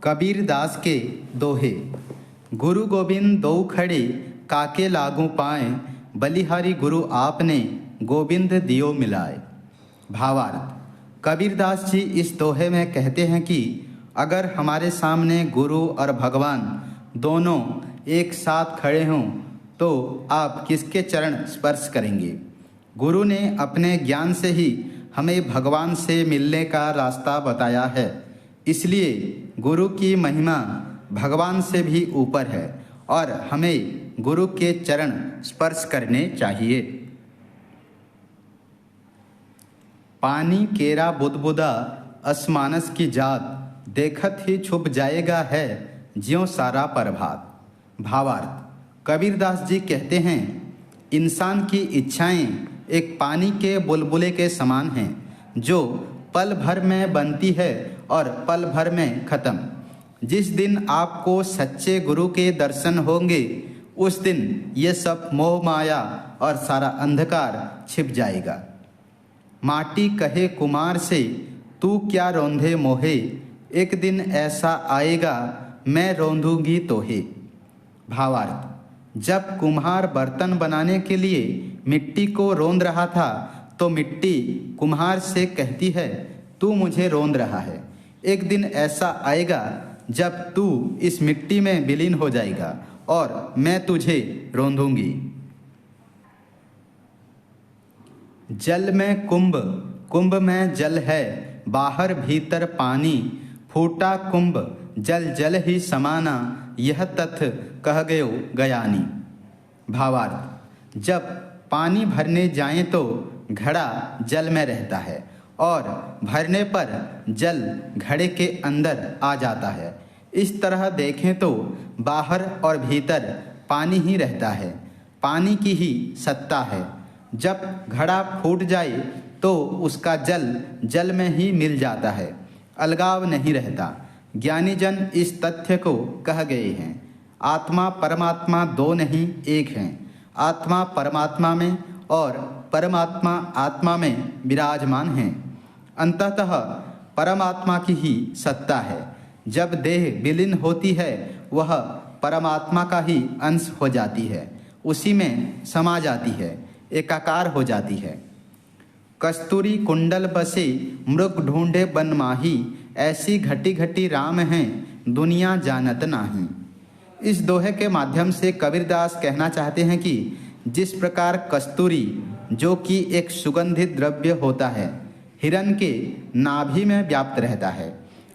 कबीर दास के दोहे। गुरु गोविंद दो खड़े काके लागू पाए, बलिहारी गुरु आपने गोविंद दियो मिलाए। भावार्थ। कबीरदास जी इस दोहे में कहते हैं कि अगर हमारे सामने गुरु और भगवान दोनों एक साथ खड़े हों तो आप किसके चरण स्पर्श करेंगे। गुरु ने अपने ज्ञान से ही हमें भगवान से मिलने का रास्ता बताया है, इसलिए गुरु की महिमा भगवान से भी ऊपर है और हमें गुरु के चरण स्पर्श करने चाहिए। पानी केरा बुदबुदा असमानस की जात, देखत ही छुप जाएगा है ज्यों सारा प्रभात। भावार्थ। कबीरदास जी कहते हैं इंसान की इच्छाएं एक पानी के बुलबुले के समान हैं, जो पल भर में बनती है और पल भर में खत्म। जिस दिन आपको सच्चे गुरु के दर्शन होंगे उस दिन ये सब मोह माया और सारा अंधकार छिप जाएगा। माटी कहे कुमार से तू क्या रौंधे मोहे, एक दिन ऐसा आएगा मैं रौंधूंगी तोहे। भावार्थ। जब कुम्हार बर्तन बनाने के लिए मिट्टी को रौंद रहा था तो मिट्टी कुम्हार से कहती है तू मुझे रौंद रहा है, एक दिन ऐसा आएगा जब तू इस मिट्टी में विलीन हो जाएगा और मैं तुझे रौंदूंगी। जल में कुंभ, कुंभ में जल है, बाहर भीतर पानी, फूटा कुंभ जल जल ही समाना, यह तथ कह गयो गयानी। भावार्थ। जब पानी भरने जाएं तो घड़ा जल में रहता है और भरने पर जल घड़े के अंदर आ जाता है। इस तरह देखें तो बाहर और भीतर पानी ही रहता है, पानी की ही सत्ता है। जब घड़ा फूट जाए तो उसका जल जल में ही मिल जाता है, अलगाव नहीं रहता। ज्ञानी जन इस तथ्य को कह गए हैं, आत्मा परमात्मा दो नहीं एक हैं। आत्मा परमात्मा में और परमात्मा आत्मा में विराजमान हैं। अंततः परमात्मा की ही सत्ता है। जब देह विलीन होती है वह परमात्मा का ही अंश हो जाती है, उसी में समा जाती है, एकाकार हो जाती है। कस्तूरी कुंडल बसे मृग ढूंढे बन माही, ऐसी घटी घटी राम हैं दुनिया जानत नाही। इस दोहे के माध्यम से कबीरदास कहना चाहते हैं कि जिस प्रकार कस्तूरी जो कि एक सुगंधित द्रव्य होता है हिरण के नाभि में व्याप्त रहता है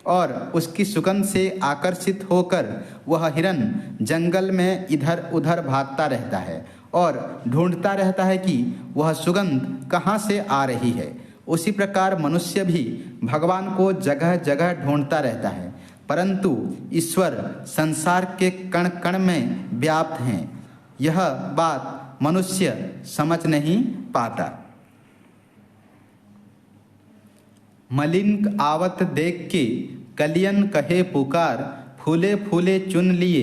और उसकी सुगंध से आकर्षित होकर वह हिरण जंगल में इधर उधर भागता रहता है और ढूंढता रहता है कि वह सुगंध कहाँ से आ रही है, उसी प्रकार मनुष्य भी भगवान को जगह जगह ढूंढता रहता है, परंतु ईश्वर संसार के कण कण में व्याप्त हैं। यह बात मनुष्य समझ नहीं पाता। मलिन आवत देख के कलियन कहे पुकार, फूले फूले चुन लिए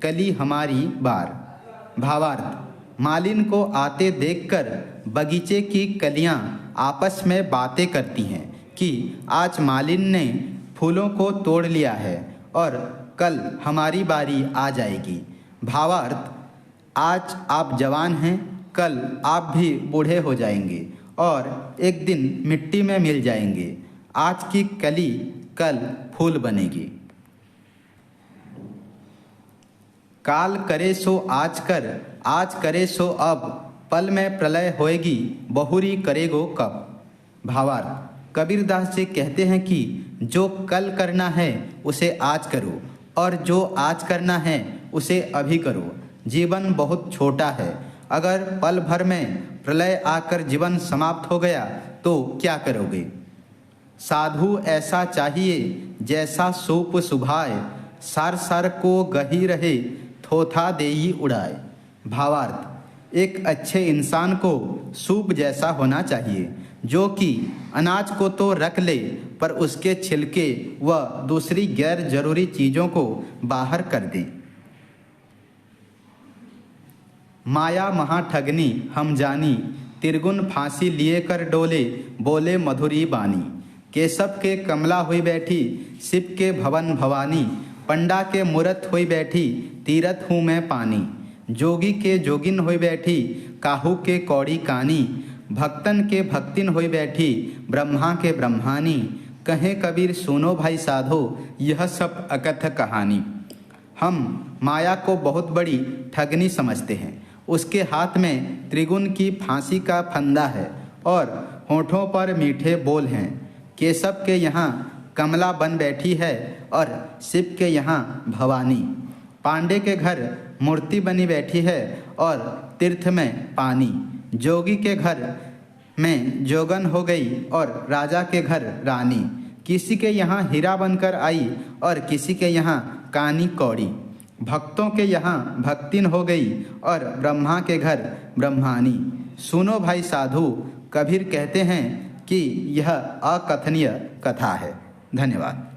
कली हमारी बार। भावार्थ। मालिन को आते देखकर बगीचे की कलियां आपस में बातें करती हैं कि आज मालिन ने फूलों को तोड़ लिया है और कल हमारी बारी आ जाएगी। भावार्थ। आज आप जवान हैं, कल आप भी बूढ़े हो जाएंगे और एक दिन मिट्टी में मिल जाएंगे। आज की कली कल फूल बनेगी। काल करे सो आज कर, आज करे सो अब, पल में प्रलय होएगी बहुरी करेगो कब। भावार्थ। कबीरदास जी कहते हैं कि जो कल करना है उसे आज करो और जो आज करना है उसे अभी करो। जीवन बहुत छोटा है, अगर पल भर में प्रलय आकर जीवन समाप्त हो गया तो क्या करोगे। साधु ऐसा चाहिए जैसा सूप सुभाए, सार सार को गही रहे थोथा देई उड़ाए। भावार्थ। एक अच्छे इंसान को सूप जैसा होना चाहिए, जो कि अनाज को तो रख ले पर उसके छिलके व दूसरी गैर जरूरी चीज़ों को बाहर कर दे। माया महाठगनी हम जानी, तिरगुन फांसी लिए कर डोले बोले मधुरी बानी। केशव के कमला हुई बैठी, शिव के भवन भवानी, पंडा के मूरत हुई बैठी, तीरथ हूँ मैं पानी। जोगी के जोगिन हुई बैठी, काहू के कौड़ी कानी, भक्तन के भक्तिन हुई बैठी, ब्रह्मा के ब्रह्मानी। कहे कबीर सुनो भाई साधो, यह सब अकथ कहानी। हम माया को बहुत बड़ी ठगनी समझते हैं। उसके हाथ में त्रिगुण की फांसी का फंदा है और होठों पर मीठे बोल हैं। केशव के यहाँ कमला बन बैठी है और शिव के यहाँ भवानी। पांडे के घर मूर्ति बनी बैठी है और तीर्थ में पानी। जोगी के घर में जोगन हो गई और राजा के घर रानी। किसी के यहाँ हीरा बनकर आई और किसी के यहाँ कानी कौड़ी। भक्तों के यहाँ भक्तिन हो गई और ब्रह्मा के घर ब्रह्मानी। सुनो भाई साधु, कबीर कहते हैं कि यह अकथनीय कथा है। धन्यवाद।